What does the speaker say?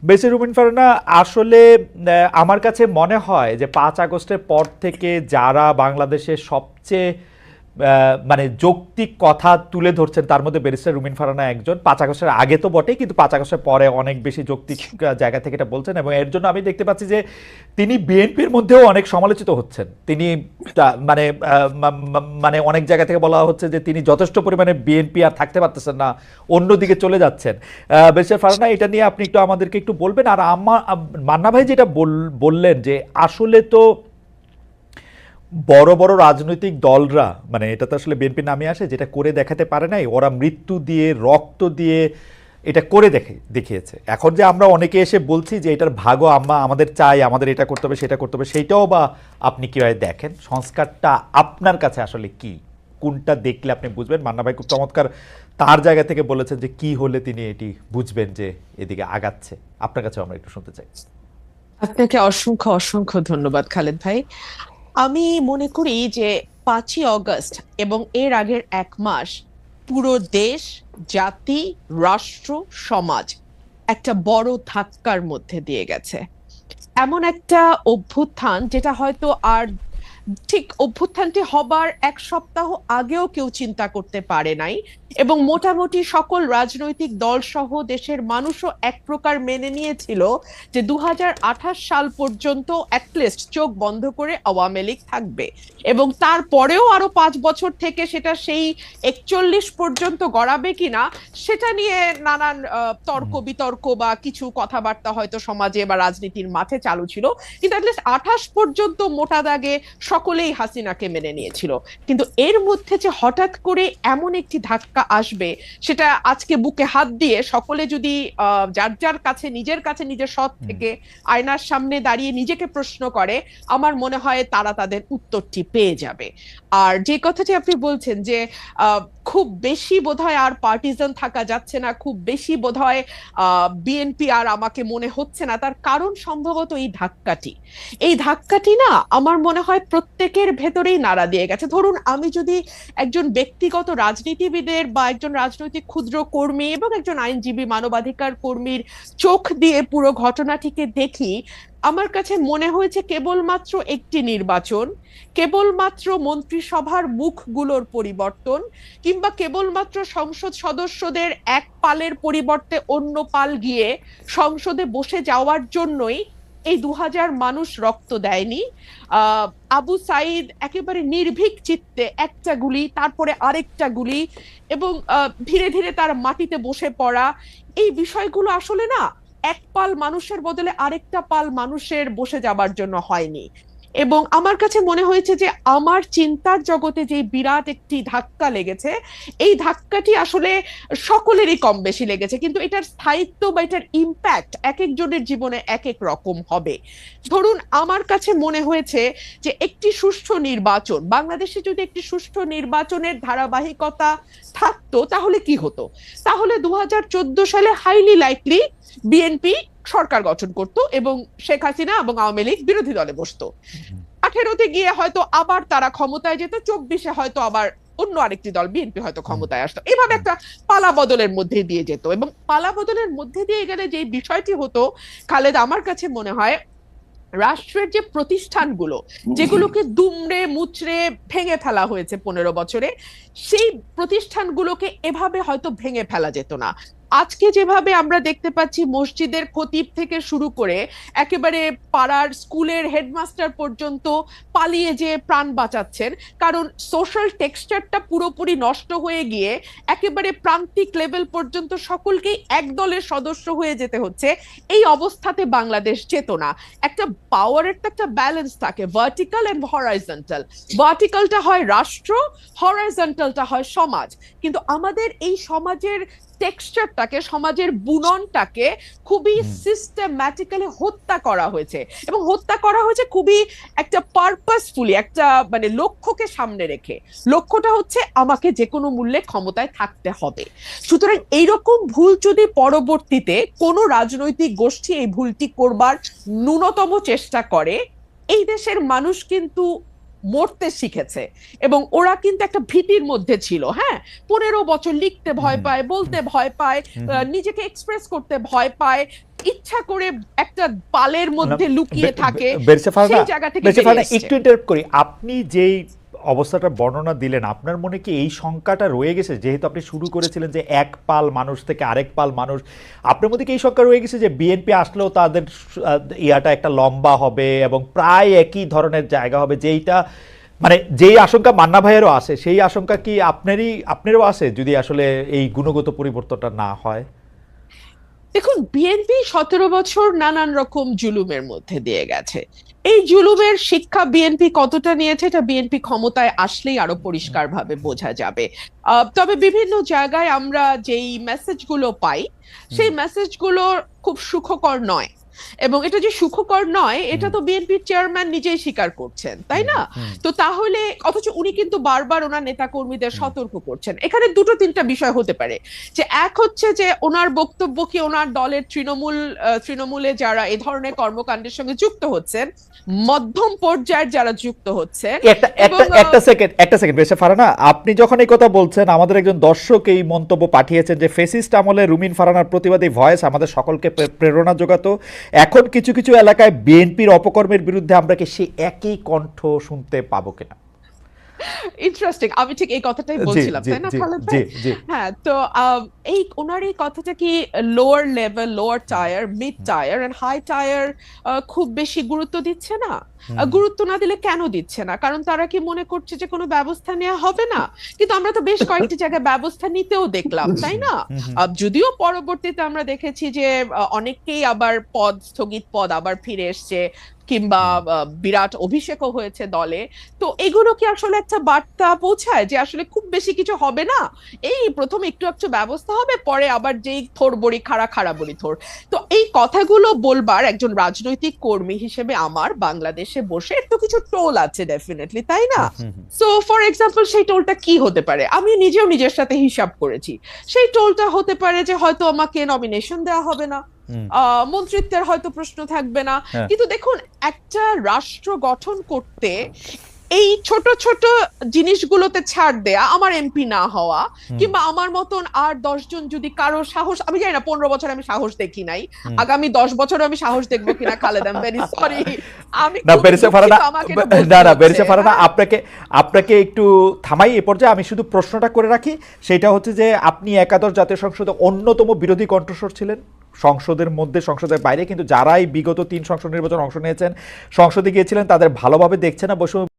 বেশির উদ্দিন ফারহানা আসলে আমার কাছে মনে হয় যে 5 আগস্টের পর থেকে যারা বাংলাদেশের সবচেয়ে মানে যৌক্তিক কথা তুলে ধরছেন তার মধ্যে ব্যারিস্টার রুমিন ফারহানা একজন। 5 আগস্টের আগে তো বটেই, কিন্তু 5 আগস্টের পরে অনেক বেশি যৌক্তিক জায়গা থেকে এটা বলছেন, এবং এর জন্য আমি দেখতে পাচ্ছি যে তিনি বিএনপির মধ্যেও অনেক সমালোচিত হচ্ছেন। তিনি মানে মানে অনেক জায়গা থেকে বলা হচ্ছে যে তিনি যথেষ্ট পরিমাণে বিএনপি আর থাকতে পারতেছেন না, অন্যদিকে চলে যাচ্ছেন। ব্যারিস্টার ফারহানা, এটা নিয়ে আপনি একটু আমাদেরকে একটু বলবেন। আর আমার মান্না ভাই যেটা বললেন যে আসলে তো বড় বড় রাজনৈতিক দলরা, মানে এটা তো আসলে বিএনপির নামে আসে, যেটা করে দেখাতে পারে নাই, ওরা মৃত্যু দিয়ে রক্ত দিয়ে এটা করে দেখিয়েছে। এখন যে আমরা অনেকে এসে বলছি যে এটার ভাগও আমাদের চাই, আমাদের এটা করতে হবে সেটা করতে হবে, সেইটাও বা আপনি কিভাবে দেখেন? সংস্কারটা আপনার কাছে আসলে কি, কোনটা দেখলে আপনি বুঝবেন? মান্না ভাই খুব চমৎকার তার জায়গা থেকে বলেছেন যে কি হলে তিনি এটি বুঝবেন যে এদিকে আগাচ্ছে। আপনার কাছে আমরা একটু শুনতে চাই। আপনাকে অসংখ্য অসংখ্য ধন্যবাদ খালেদ ভাই। আমি মনে করি যে 5ই অগস্ট এবং এর আগের 1 মাস পুরো দেশ, জাতি, রাষ্ট্র, সমাজ একটা বড় ধাক্কার মধ্যে দিয়ে গেছে। এমন একটা অভ্যুত্থান যেটা হয়তো আর ঠিক অভ্যুত্থানটি হবার 1 সপ্তাহ আগেও কেউ চিন্তা করতে পারে নাই, এবং মোটামুটি সকল রাজনৈতিক দল সহ দেশের মানুষও এক প্রকার মেনে নিয়েছিল যে 2028 সাল পর্যন্ত অ্যাটলিস্ট চোখ বন্ধ করে আওয়ামী লীগ থাকবে, এবং তারপরেও আরো 5 বছর থেকে সেটা সেই 41 পর্যন্ত গড়াবে কিনা সেটা নিয়ে নানান তর্ক বিতর্ক বা কিছু কথাবার্তা হয়তো সমাজে বা রাজনীতির মাঠে চালু ছিল। কিন্তু অ্যাটলিস্ট 28 পর্যন্ত মোটা দাগে সকলেই হাসিনাকে মেনে নিয়েছিল। কিন্তু এর মধ্যে যে হঠাৎ করে এমন একটি ধাক্কা আসবে, সেটা আজকে বুকে হাত দিয়ে সকলে যদি যার যার কাছে নিজের সৎ থেকে আয়নার সামনে দাঁড়িয়ে নিজেকে প্রশ্ন করে, আমার মনে হয় তারা তাদের উত্তরটি পেয়ে যাবে। আর যে কথাটি আপনি বলছেন যে খুব বেশি বোধহয় আর পার্টিজান থাকা যাচ্ছে না, খুব বেশি বোধহয় বিএনপি আর আমাকে মনে হচ্ছে না, তার কারণ সম্ভবত এই ধাক্কাটি না আমার মনে হয় প্রত্যেকের ভেতরেই নাড়া দিয়ে গেছে। ধরুন, আমি যদি একজন ব্যক্তিগত রাজনীতিবিদের বা একজন রাজনৈতিক ক্ষুদ্র কর্মী এবং একজন আইনজীবী মানবাধিকার কর্মীর চোখ দিয়ে পুরো ঘটনাটিকে দেখি, আমার কাছে মনে হয়েছে কেবলমাত্র একটি নির্বাচন, কেবলমাত্র মন্ত্রিসভার মুখগুলোর পরিবর্তন, কিংবা কেবলমাত্র সংসদ সদস্যদের এক পালের পরিবর্তে অন্য পাল গিয়ে সংসদে বসে যাওয়ার জন্যই এই 2000 মানুষ রক্ত দেয়নি। আবু সাইদ একেবারে নির্ভীক চিত্তে একটা গুলি, তারপরে আরেকটা গুলি, এবং ধীরে ধীরে তার মাটিতে বসে পড়া, এই বিষয়গুলো আসলে না এক পাল মানুষের বদলে আরেকটা পাল মানুষের বসে যাবার জন্য হয়নি। এবং আমার কাছে মনে হয়েছে যে আমার চিন্তার জগতে যে বিরাট একটি ধাক্কা লেগেছে, এই ধাক্কাটি আসলে সকলেরই কম বেশি লেগেছে, কিন্তু এটার স্থায়িত্ব বা এটার ইম্প্যাক্ট এক একজনের জীবনে এক এক রকম হবে। ধরুন, আমার কাছে মনে হয়েছে যে একটি সুষ্ঠু নির্বাচন, বাংলাদেশে যদি একটি সুষ্ঠু নির্বাচনের ধারাবাহিকতা থাকতো তাহলে কি হতো? তাহলে 2014 সালে হাইলি লাইকলি বিএনপি সরকার গঠন করত এবং শেখ হাসিনা এবং আওয়ামী লীগ বিরোধী দলে বসতো। 18-তে গিয়ে হয়তো আবার তারা ক্ষমতায় যেত, 24-এ হয়তো আবার অন্য আরেকটি দল বিএনপি হয়তো ক্ষমতায় আসতো, এভাবে একটা পালা বদলের মধ্যে দিয়ে যেত। এবং পালা বদলের মধ্যে দিয়ে গেলে যে বিষয়টি হতো খালেদ, আমার কাছে মনে হয় রাষ্ট্রের যে প্রতিষ্ঠানগুলো, যেগুলোকে দুমড়ে মুচড়ে ভেঙে ফেলা হয়েছে 15 বছরে, সেই প্রতিষ্ঠানগুলোকে এভাবে হয়তো ভেঙে ফেলা যেত না। আজকে যেভাবে আমরা দেখতে পাচ্ছি মসজিদের খতিব থেকে শুরু করে একেবারে পাড়ার স্কুলের হেডমাস্টার পর্যন্ত পালিয়ে যে প্রাণ বাঁচাচ্ছেন, কারণ সোশ্যাল টেক্সচারটা পুরোপুরি নষ্ট হয়ে গিয়ে একেবারে প্রান্তিক লেভেল পর্যন্ত সকলকেই এক দলের সদস্য হয়ে যেতে হচ্ছে, এই অবস্থাতে বাংলাদেশ যেত না। একটা পাওয়ারের তো একটা ব্যালেন্স থাকে, ভার্টিক্যাল এন্ড হরাইজন্টাল। ভার্টিক্যালটা হয় রাষ্ট্র, হরাইজন্টালটা হয় সমাজ। কিন্তু আমাদের এই সমাজের টেক্সচারটাকে, সমাজের বুননটাকে খুবই সিস্টেম্যাটিক্যালি হত্যা করা হয়েছে, এবং হত্যা করা হয়েছে খুবই একটা পারপাসফুলি, একটা মানে লক্ষ্যকে সামনে রেখে। লক্ষ্যটা হচ্ছে আমাকে যে কোনো মূল্যে ক্ষমতায় থাকতে হবে। সুতরাং এইরকম ভুল যদি পরবর্তীতে কোনো রাজনৈতিক গোষ্ঠী এই ভুলটি করবার ন্যূনতম চেষ্টা করে, এই দেশের মানুষ কিন্তু মরতে শিখেছে এবং ওরা কিন্তু একটা ভীতির মধ্যে ছিল। হ্যাঁ, 15 বছর লিখতে ভয় পায়, বলতে ভয় পায়, নিজেকে এক্সপ্রেস করতে ভয় পায়, ইচ্ছা করে একটা পালের মধ্যে লুকিয়ে থাকে, সেই জায়গা থেকে বেরিয়ে এসেছে। একটু ইন্টারাপ্ট করি, আপনি যেই অবস্থাটা বর্ণনা দিলেন, আপনার মনে কি এই শঙ্কাটা রয়ে গেছে, যেহেতু আপনি শুরু করেছিলেন যে এক পাল মানুষ থেকে আরেক পাল মানুষ, আপনার মধ্যে কি এই শঙ্কা রয়ে গেছে যে বিএনপি আসলেও তাদের ইয়াটা একটা লম্বা হবে এবং প্রায় একই ধরনের জায়গা হবে, যেইটা মানে যেই আশঙ্কা মান্না ভাইয়েরও আছে, সেই আশঙ্কা কি আপনারও আছে যদি আসলে এই গুণগত পরিবর্তনটা না হয়? দেখুন, বিএনপি 17 বছর নানান রকম জুলুমের মধ্যে দিয়ে গেছে। এই জুলুমের শিক্ষা বিএনপি কতটা নিয়েছে এটা বিএনপি ক্ষমতায় আসলেই আরো পরিষ্কারভাবে বোঝা যাবে। তবে বিভিন্ন জায়গায় আমরা যেই মেসেজগুলো পাই, সেই মেসেজগুলো খুব সুখকর নয়। এবং এটা যে সুখকর নয় এটা তো বিএনপির চেয়ারম্যান নিজেই স্বীকার করছেন, তাই না? তো তাহলে অথচ উনি কিন্তু বারবার ওনার নেতা কর্মীদের সতর্ক করছেন। এখানে দুটো তিনটা বিষয় হতে পারে, যে এক হচ্ছে যে ওনার বক্তব্য কি ওনার দলের তৃণমূলে যারা এই ধরনের কর্মকাণ্ডের সঙ্গে যুক্ত হচ্ছেন, মধ্যম পর্যায়ের যারা যুক্ত হচ্ছেন। একটা সেকেন্ড বেশি ফারানা, আপনি যখন এই কথা বলছেন, আমাদের একজন দর্শক এই মন্তব্য পাঠিয়েছেন যে ফেসিস্ট আমলে রুমিন ফারানার প্রতিবাদী ভয়েস আমাদের সকলকে প্রেরণা যোগাতো, এখন কিছু কিছু এলাকায় বিএনপির অপকর্মের বিরুদ্ধে আমরা কি সেই একই কণ্ঠ শুনতে পাবো কিনা? ইন্টারেস্টিং, আমি ঠিক এই কথাটাই বলছিলাম, তাই না খালেদ ভাই? হ্যাঁ, তো এই ওনার এই কথাটা কি lower level, lower tier, mid tier and high tier খুব বেশি গুরুত্ব দিচ্ছে না? গুরুত্ব না দিলে কেন দিচ্ছে না? কারণ তারা কি মনে করছে যে কোনো ব্যবস্থা নেওয়া হবে না? কিন্তু আমরা তো বেশ কয়েকটি জায়গায় ব্যবস্থা নিতেও দেখলাম, তাই না? যদিও পরবর্তীতে আমরা দেখেছি যে অনেককেই আবার স্থগিত পদ আবার ফিরে এসছে, কিংবা বিরাট অভিষেকও হয়েছে দলে। তো এগুলো কি আসলে একটা বার্তা পৌঁছায় যে আসলে খুব বেশি কিছু হবে না, এই প্রথম একটু একটু ব্যবস্থা হবে, পরে আবার যেই থোর বড়ি খাড়া বড়ি থোর? তো এই কথাগুলো বলবার একজন রাজনৈতিক কর্মী হিসেবে আমার বাংলাদেশে বসে একটু কিছু টোল আছে ডেফিনেটলি, তাই না? সো ফর এক্সাম্পল, সেই টোলটা কি হতে পারে? আমি নিজেও নিজের সাথে হিসাব করেছি। সেই টোলটা হতে পারে যে হয়তো আমাকে নমিনেশন দেওয়া হবে না, মন্ত্রিত্বের হয়তো প্রশ্ন থাকবে না। কিন্তু দেখুন, একটা রাষ্ট্র গঠন করতে এই ছোট ছোট জিনিসগুলোতে ছাড় দেয়া, আমার এমপি না হওয়া, কিংবা আমার মতন আর 10 জন যদি কারো সাহস, আমি জানি না 15 বছর আমি সাহস দেখি নাই, আগামী 10 বছর আমি সাহস দেখবো কিনা Khaled, I am very sorry. আমি আপনাকে একটু থামাই এ পর্যায়ে, আমি শুধু প্রশ্নটা করে রাখি, সেটা হচ্ছে যে আপনি একাদশ জাতীয় সংসদে অন্যতম বিরোধী কণ্ঠস্বর ছিলেন, সংসদের মধ্যে সংসদের বাইরে, কিন্তু যারাই বিগত 3 সংসদ নির্বাচন অংশ নিয়েছেন, সংসদে গিয়েছিলেন, তাদের ভালোভাবে দেখছে না বৈষম্য